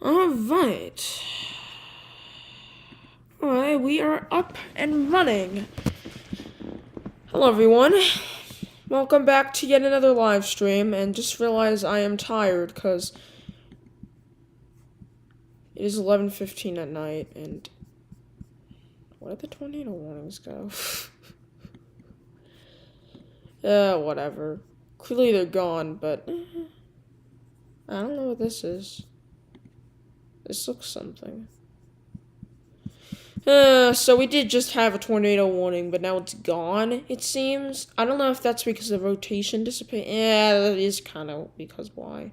Alright. Alright, we are up and running. Hello everyone. Welcome back to yet another live stream, and just realized I am tired because it is 11:15 at night, and where did the tornado warnings go? Whatever. Clearly they're gone, but I don't know what this is. This looks something. So we did just have a tornado warning, but now it's gone, it seems. I don't know if that's because the rotation dissipated. Yeah, that is kind of because why.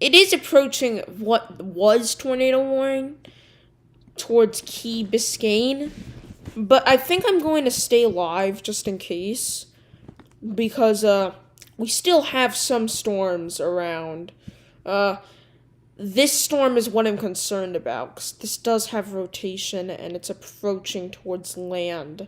It is approaching what was tornado warning towards Key Biscayne, but I think I'm going to stay live just in case, because, we still have some storms around. This storm is what I'm concerned about, because this does have rotation, and it's approaching towards land.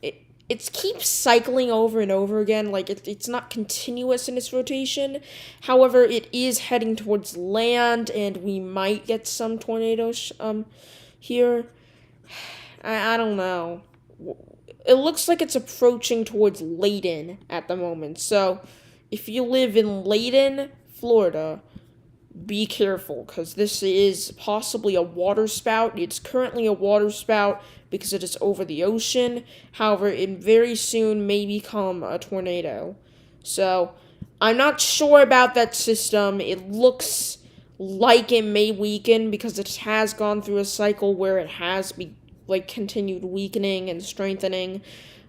It keeps cycling over and over again, like, it's not continuous in its rotation. However, it is heading towards land, and we might get some tornadoes, here. I don't know. It looks like it's approaching towards Layton at the moment, so if you live in Layton, Florida, be careful, because this is possibly a water spout. It's currently a water spout because it is over the ocean. However, it very soon may become a tornado. So, I'm not sure about that system. It looks like it may weaken because it has gone through a cycle where it has continued weakening and strengthening.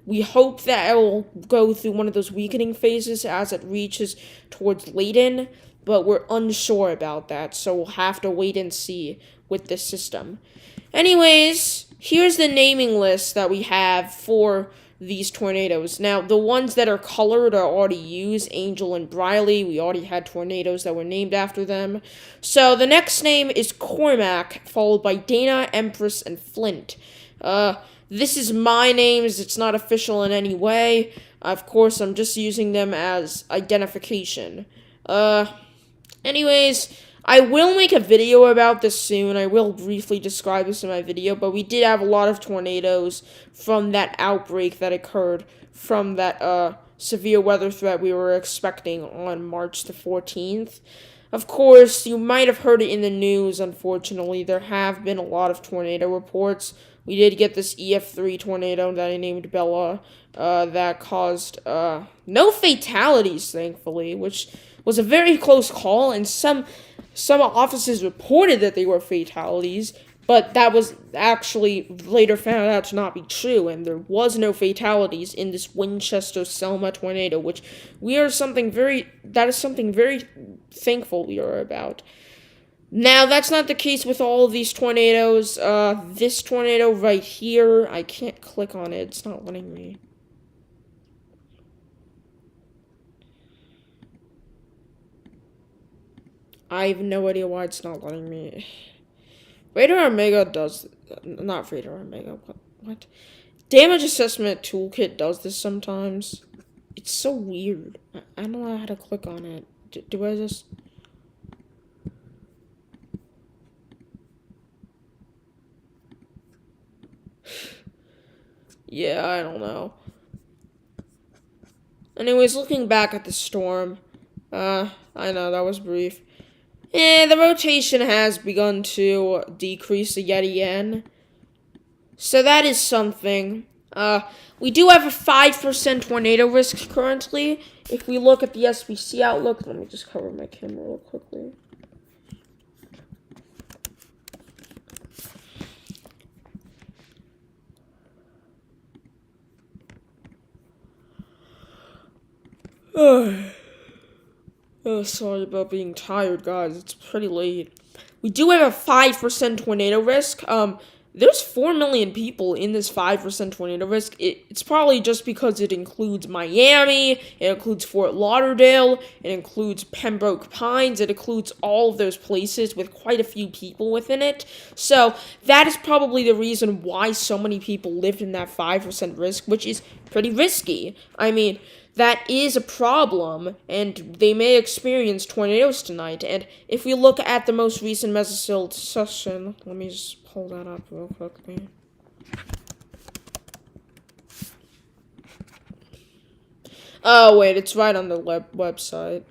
We hope that it will go through one of those weakening phases as it reaches towards Layton, but we're unsure about that, so we'll have to wait and see with this system. Anyways, here's the naming list that we have for these tornadoes. Now, the ones that are colored are already used, Angel and Briley. We already had tornadoes that were named after them. So, the next name is Cormac, followed by Dana, Empress, and Flint. This is my names. It's not official in any way. Of course, I'm just using them as identification. Anyways, I will make a video about this soon. I will briefly describe this in my video, but we did have a lot of tornadoes from that outbreak that occurred from that, severe weather threat we were expecting on March the 14th. Of course, you might have heard it in the news, unfortunately. There have been a lot of tornado reports. We did get this EF3 tornado that I named Bella, that caused, no fatalities, thankfully, which was a very close call, and some officers reported that they were fatalities, but that was actually later found out to not be true, and there was no fatalities in this Winchester-Selma tornado, which that is something very thankful we are about. Now, that's not the case with all of these tornadoes. This tornado right here, I can't click on it, it's not letting me. I have no idea why it's not letting me. Radar Omega does... Not Radar Omega, what? Damage Assessment Toolkit does this sometimes. It's so weird. I don't know how to click on it. Do I just... Yeah, I don't know. Anyways, looking back at the storm, I know, that was brief. The rotation has begun to decrease yet again. So that is something. We do have a 5% tornado risk currently. If we look at the SBC outlook, let me just cover my camera real quickly. Oh, sorry about being tired, guys. It's pretty late. We do have a 5% tornado risk. There's 4 million people in this 5% tornado risk. It's probably just because it includes Miami, it includes Fort Lauderdale, it includes Pembroke Pines, it includes all of those places with quite a few people within it. So, that is probably the reason why so many people lived in that 5% risk, which is pretty risky. I mean, that is a problem, and they may experience tornadoes tonight. And if we look at the most recent mesoscale session, let me just pull that up real quickly. Oh, wait, it's right on the website.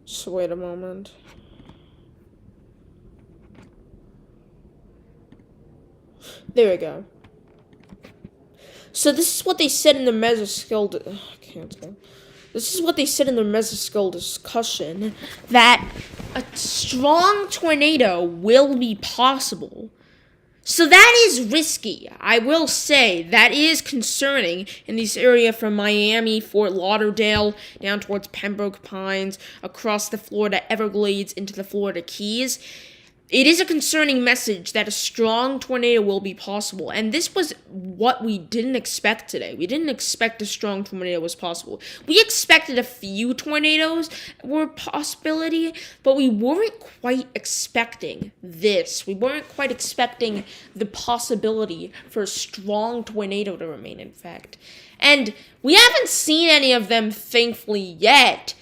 Just wait a moment. There we go. So this is what they said in the mesoscale. This is what they said in the mesoscale discussion, that a strong tornado will be possible. So that is risky. I will say that is concerning in this area from Miami, Fort Lauderdale, down towards Pembroke Pines, across the Florida Everglades into the Florida Keys. It is a concerning message that a strong tornado will be possible, and this was what we didn't expect today. We didn't expect a strong tornado was possible. We expected a few tornadoes were a possibility, but we weren't quite expecting this. We weren't quite expecting the possibility for a strong tornado to remain in effect. And we haven't seen any of them, thankfully, yet,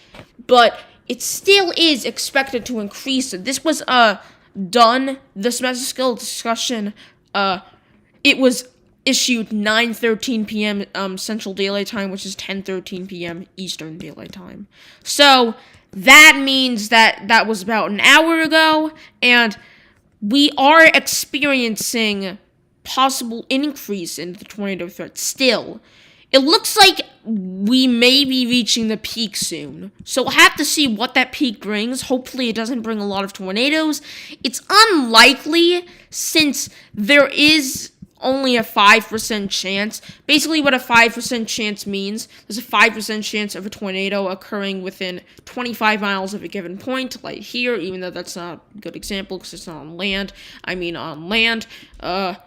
but it still is expected to increase. This was this mesoscale discussion, it was issued 9:13 p.m. Central Daylight Time, which is 10:13 p.m. Eastern Daylight Time. So that means that was about an hour ago, and we are experiencing possible increase in the tornado threat still. It looks like we may be reaching the peak soon. So we'll have to see what that peak brings. Hopefully it doesn't bring a lot of tornadoes. It's unlikely since there is only a 5% chance. Basically what a 5% chance means, there's a 5% chance of a tornado occurring within 25 miles of a given point, like here, even though that's not a good example because it's not on land. I mean on land. Over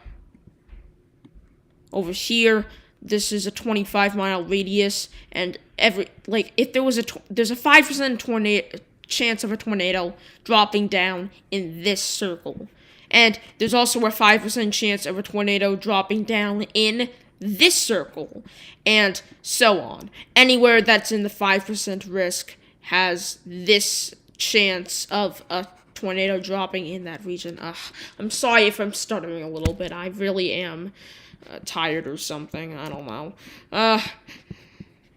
here, this is a 25-mile radius, and if there's a 5% chance of a tornado dropping down in this circle. And there's also a 5% chance of a tornado dropping down in this circle, and so on. Anywhere that's in the 5% risk has this chance of a tornado dropping in that region. I'm sorry if I'm stuttering a little bit. I really am tired or something. I don't know.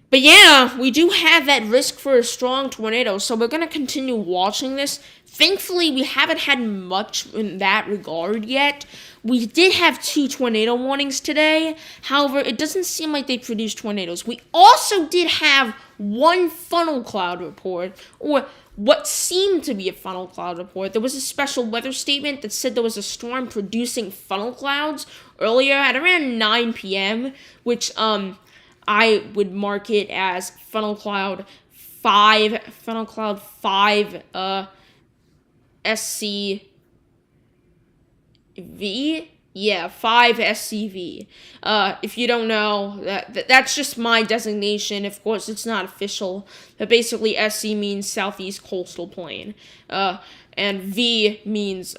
But yeah, we do have that risk for a strong tornado, so we're going to continue watching this. Thankfully, we haven't had much in that regard yet. We did have 2 tornado warnings today. However, it doesn't seem like they produced tornadoes. We also did have 1 funnel cloud report, or what seemed to be a funnel cloud report. There was a special weather statement that said there was a storm producing funnel clouds earlier at around 9 p.m., which I would mark it as funnel cloud 5 SCV. Yeah, 5 SCV. If you don't know, that's just my designation. Of course, it's not official. But basically, SC means Southeast Coastal Plain. And V means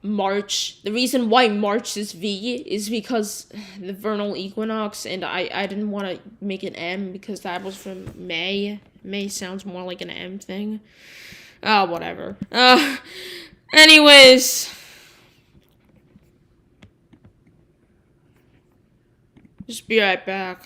March. The reason why March is V is because the vernal equinox, and I didn't want to make an M because that was from May. May sounds more like an M thing. Whatever. Anyways, just be right back.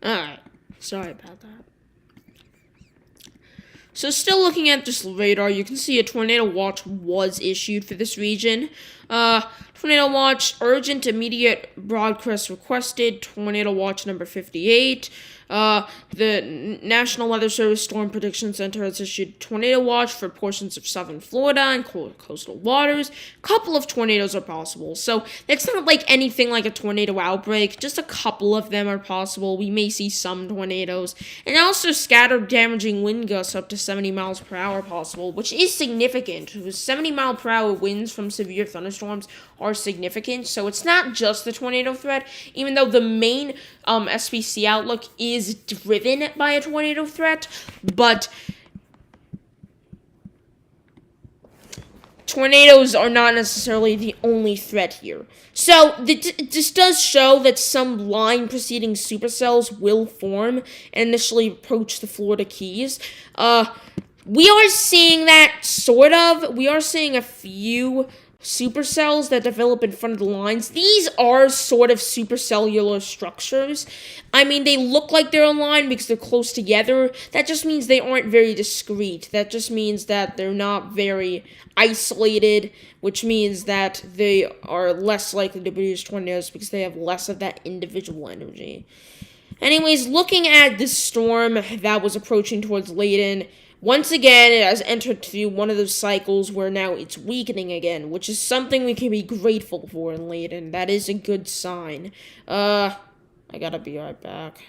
Alright, sorry about that. So still looking at this radar, you can see a tornado watch was issued for this region. Tornado watch, urgent, immediate broadcast requested. Tornado watch number 58. The National Weather Service Storm Prediction Center has issued tornado watch for portions of southern Florida and coastal waters. A couple of tornadoes are possible, so it's not like anything like a tornado outbreak. Just a couple of them are possible. We may see some tornadoes, and also scattered damaging wind gusts up to 70 miles per hour possible, which is significant. 70-mile-per-hour winds from severe thunderstorms are significant, so it's not just the tornado threat, even though the main SPC outlook is driven by a tornado threat, but tornadoes are not necessarily the only threat here. So this does show that some line preceding supercells will form and initially approach the Florida Keys. We are seeing that, sort of. We are seeing a few supercells that develop in front of the lines. These are sort of supercellular structures. I mean, they look like they're aligned because they're close together. That just means they aren't very discrete. That just means that they're not very isolated, which means that they are less likely to produce tornadoes because they have less of that individual energy. Anyways, looking at this storm that was approaching towards Layton, once again, it has entered through one of those cycles where now it's weakening again, which is something we can be grateful for in Layton. That is a good sign. I gotta be right back.